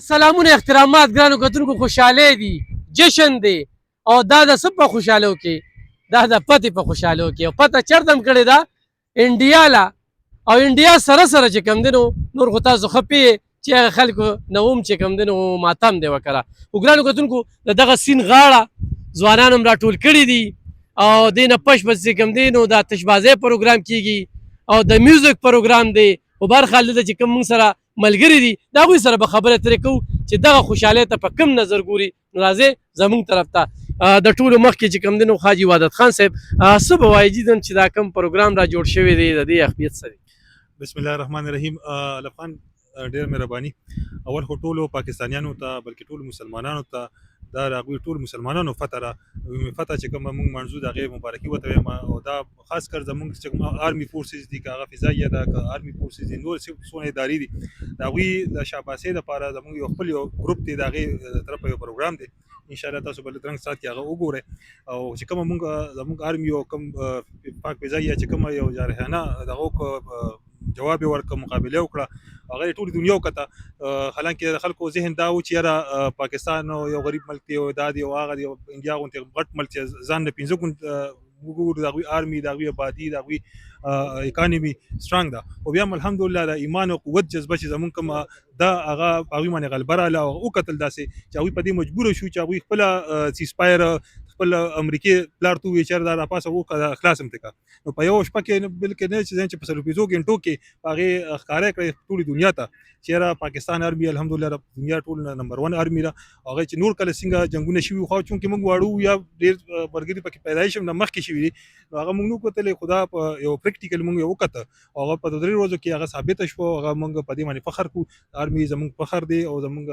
سلامونه احترامات ګرانو کتونکو خوشحالي دي جشن دی او دا د څه په خوشحالو کې دا د پتې په خوشحالو کې او پته چېرته هم کړې ده انډیا له او انډیا سره سره چې کوم دی نو نور خو تاسو ښه پوهیږئ چې هغه خلکو نه هم چې کوم دی نو ماتم دی وکړه خو ګرانو کتونکو د دغه سیند غاړه ځوانان هم راټول کړي دي او دې نه پش پس چې کوم دی نو دا تشبازۍ پروګرام کیږي او د میوزیک پروګرام دی خو برخه هلته چې کوم موږ سره ملګري دي د هغوی سره به خبره ترې کوو چې دغه خوشحالۍ ته په کوم نظر ګوري نو راځئ زموږ طرف ته د ټولو مخکې چې کوم دی نو حاجي عبادت خان صاحب څه به وایي جیدن چې دا کوم پروګرام را جوړ شوی دی د دې اهمیت څه دی بسم الله الرحمن الرحیم. لفان ډیر مهرباني. اول خو ټولو پاکستانیانو ته بلکې ټولو مسلمانانو ته دا د هغوی ټول مسلمانانو فتح چې کومه موږ منځو د هغې مبارکي ورته وایم او دا خاص کر زموږ چې کوم آرمي فورسز دي که هغه فضاییه ده که آرمي فورسز دي نور څونه ادارې دي د هغوی د شاباسۍ دپاره زموږ یو خپل یو ګروپ دی د هغې طرفه یو پروګرام دی انشاءالله تاسو به درنګ سات کې هغه وګورئ او چې کومه موږ زموږ آرمي او کوم پاک فضاییه چې کومه یو جارحانه دغه جواب یې ورکړه مقابله وکړه هغه ټولې دنیا وکته حالانکه د خلکو ذهن دا و چې یاره پاکستان یو غریب ملک دی او دا دی او هغه دی انډیا غوندې غټ ملک چې ځان نه پنځه ګوند وګورو د هغوی آرمي د هغوی آبادي د هغوی اکانمي سټرانګ ده او بیا هم الحمدلله د ایمان او قوت جذبه چې زمونږ کومه دا هغه په هغوی باندې غلبه راغله او وکتل داسې چې هغوی په دې مجبوره شو چې هغوی خپله سیسپایر خپل امریکې پلار ته وویل چې دا راپاسه وکړه خلاص هم تکړه نو په یوه شپه کې بلکې نه چې په 15 غنټو کې هغې ښکاره کړی ټولې دنیا ته چې یاره پاکستان آرمي الحمدلله دنیا ټول نمبر 1 آرمي ده هغه چې نور کله څنګه جنګونه شوي خو چونکې موږ واړو یا ډېر ملګري پکې پیدایش هم نه مخکې شوي دي نو هغه موږ نه کتلې خو دا په یو پریکټیکل موږ یې وکته او هغه په 2 ورځو کې هغه ثابته شوه هغه موږ په دې باندې فخر کوو آرمي زموږ فخر دی او زموږ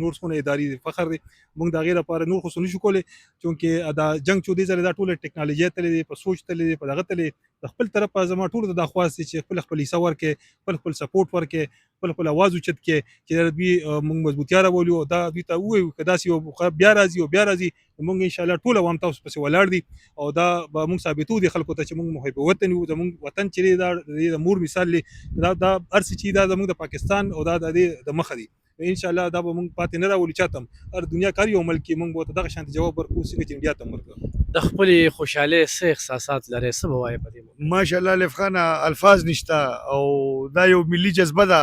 نور څونه ادارې فخر دی موږ د هغې لپاره نور خو څه نشو کولی چونکې دا جنګ چې دې ځلې دا ټوله ټکنالوژي تللې دی په سوچ تللې دی په دغه تللې د خپل طرفه زما ټولو ته دا خواست دی چې خپل حصه ورکړې خپل سپورټ ورکړې خپل آواز اوچت کړې چې دوی موږ مضبوطیا راولو او دا دوی ته ووایو که داسې یو بیا راځي او بیا راځي موږ انشاءالله ټول عوام تاسو پسې ولاړ دي او دا به موږ ثابتو دي خلکو ته چې موږ محب وطن یو زموږ وطن چې دی دا د مور مثال دی دا هر څه چې دا زموږ د پاکستان او دا د مخه دي ان شاء الله دا به موږ پاتې نه راولو چاته هر دنیا کار یو ملک موږ به دغه شانتي جواب ورکړو څنګه چې انډیا ته ورکړو د خپلې خوشحالۍ څه احساسات لرئ څه به وایې په دې ماشاءالله الف خان الفاظ نشته او دا یو ملي جذبه ده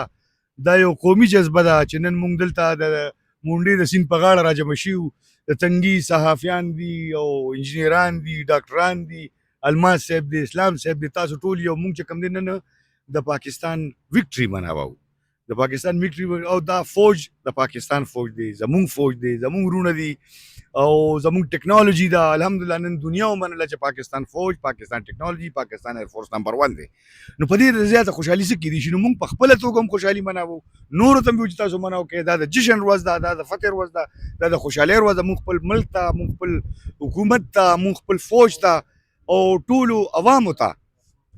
دا یو قومي جذبه ده چې نن موږ دلته د مونډې د سیند په غاړه راجمع شیو د تنګي صحافیان دي او انجینران دي ډاکټران دي الماس صاحب دی اسلام صاحب دی تاسو ټول یو موږ چې کوم دی نن د پاکستان وکټري مناوو د پاکستان وکټري او دا فوج د پاکستان فوج دی زموږ فوج دی زموږ ورونه دي او زموږ ټیکنالوژي دا الحمدلله نن دنیا ومنله چې پاکستان فوج پاکستان ټیکنالوژي پاکستان ایر فورس نمبر 1 دی نو په دې زیاته خوشحالي څه کېدی شي نو موږ په خپله توګه هم خوشحالي مناوو نورو ته هم چې تاسو مناو کوئ دا د جشن ورځ ده دا د فتح ورځ ده دا د خوشحالۍ ورځ ده موږ خپل ملک ته موږ خپل حکومت ته موږ خپل فوج ته او ټولو عوامو ته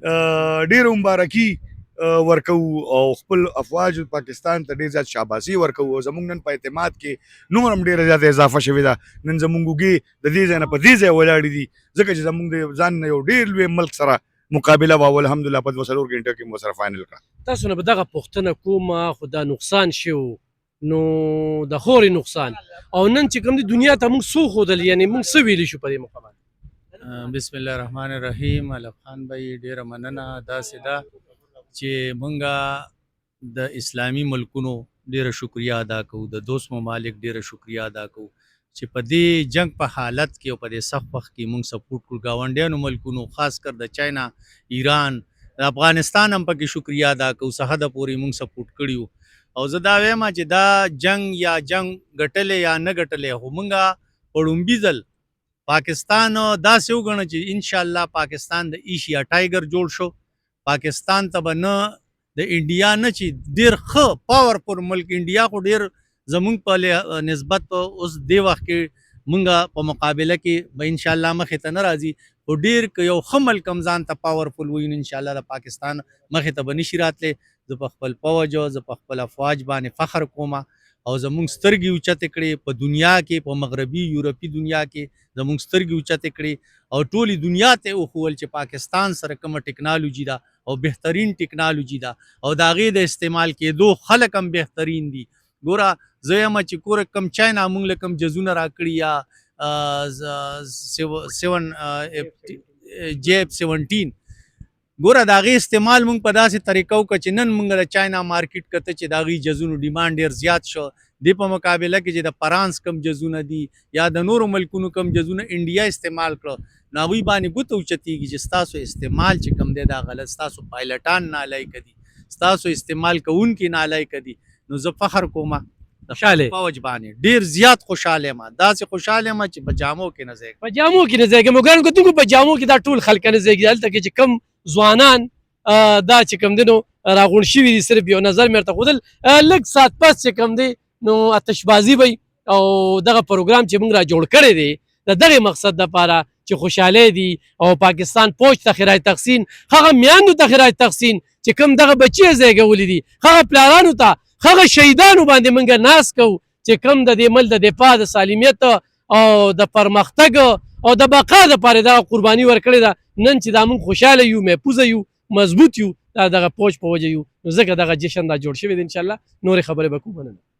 ډېره مبارکي ورکو او خپل افواج پاکستان ته ډېر زیات شاباسي ورکو او زموږ نن په اعتماد کې نور هم ډېره زیاته اضافه شوې ده نن زموږ اوږې د دې ځای نه په دې ځای ولاړې دي ځکه چې زموږ د ځان نه یو ډېر لوی ملک سره مقابله وه الحمدلله په 2 غنټو کې مو سره فاینل کړه تاسو نه به دغه پوښتنه کومه خو دا نقصان شو نو د خوري نقصان او نن چې کوم دی دنیا ته موږ څه ښودل یعنې موږ څه ویلی شو په دې موقع باندې بسم الله الرحمن الرحیم الف خان بھائی ډیره مننه داسې ده چې مونږه د اسلامی ملکونو ډیره شکریا ادا کوو د دوست ممالک ډیره شکریا ادا کوو چې په دې جنگ په حالت کې او په دې سخت وخت کې مونږ سپورټ کړو ګاونډیانو ملکونو خاص کر د چاینا ایران د افغانستان هم پکې شکریا ادا کوو څه حده پورې مونږ سپورټ کړي او زه دا وایم چې دا جنگ یا جنگ ګټلې یا نه ګټلې خو مونږه په لومبي ځل پاکستان داسې وګڼه چې انشاءالله پاکستان د ایشیا ټایګر جوړ شو پاکستان ته به نه د انډیا نه چې ډېر ښه پاورفل ملک انډیا خو ډېر زمونږ په نسبت اوس دې وخت کې مونږه په مقابله کې به انشاءالله مخې ته نه راځي خو ډېر که یو ښه ملک هم ځان ته پاورفل وایي نو انشاءالله د پاکستان مخې ته به نشي راتلی زه په خپل فوج او زه په خپل افواج باندې فخر کوم او زمونږ سترګې اوچتې کړې په دنیا کې په مغربي یورپي دنیا کې زمونږ سترګې اوچتې کړې او ټولې دنیا ته یې وښول چې پاکستان سره کومه ټکنالوژي ده او بهترین ټکنالوژي ده او د هغې د استعمال کېدو خلک هم بهترین دي ګوره زه یم چې کوره کم چاینا موږ له کم جزونه راکړي یا JF-17 ګوره د هغې استعمال موږ په داسې طریقه وکړه چې نن موږ د چاینا مارکیټ کته چې د هغې جزونو ډیمانډ ډېر زیات شو دې په مقابله کې چې د فرانس کم جزونه دي یا د نورو ملکونو کم جزونه انډیا استعمال کړه نو هغوی باندې ګوته اوچتېږي چې ستاسو استعمال چې کم دی دا غلط ستاسو پایلټان نالایقه دي ستاسو استعمال کوونکي نالایقه دي نو زه فخر کوم خوشاله په وجه باندې ډېر زیات خوشحاله یم داسې خوشحاله یم چې په جامو کې نه ځایږم په جامو کې نه ځایږي مګر کتونکو په جامو کې دا ټول خلک نه ځایږي هلته کې چې کم ځوانان دا چې کم دی نو راغونډ شوي دي صرف یو نظر مې ورته ښودل لږ ساعت پس چې کم دی نو آتشبازي به او دغه پروګرام چې موږ را جوړ کړی دی د دغې مقصد دپاره چې خوشحالی دي او پاکستان پوج ته خیرات تقسیم هغه میندو ته خیرات تقسیم چې کوم دغه بچي یې زیږولي دي هغه پلارانو ته هغه شهیدانو باندې موږ ناز کوو چې کوم د دې ملک د دفاع د سالمیت او د پرمختګ او د بقا دپاره دغه قرباني ورکړې ده نن چې دا موږ خوشحاله یو محفوظه یو مضبوط یو دا دغه پوج په وجه یو نو ځکه دغه جشن دا جوړ شوی دی انشاءالله نورې خبرې به کوو مننه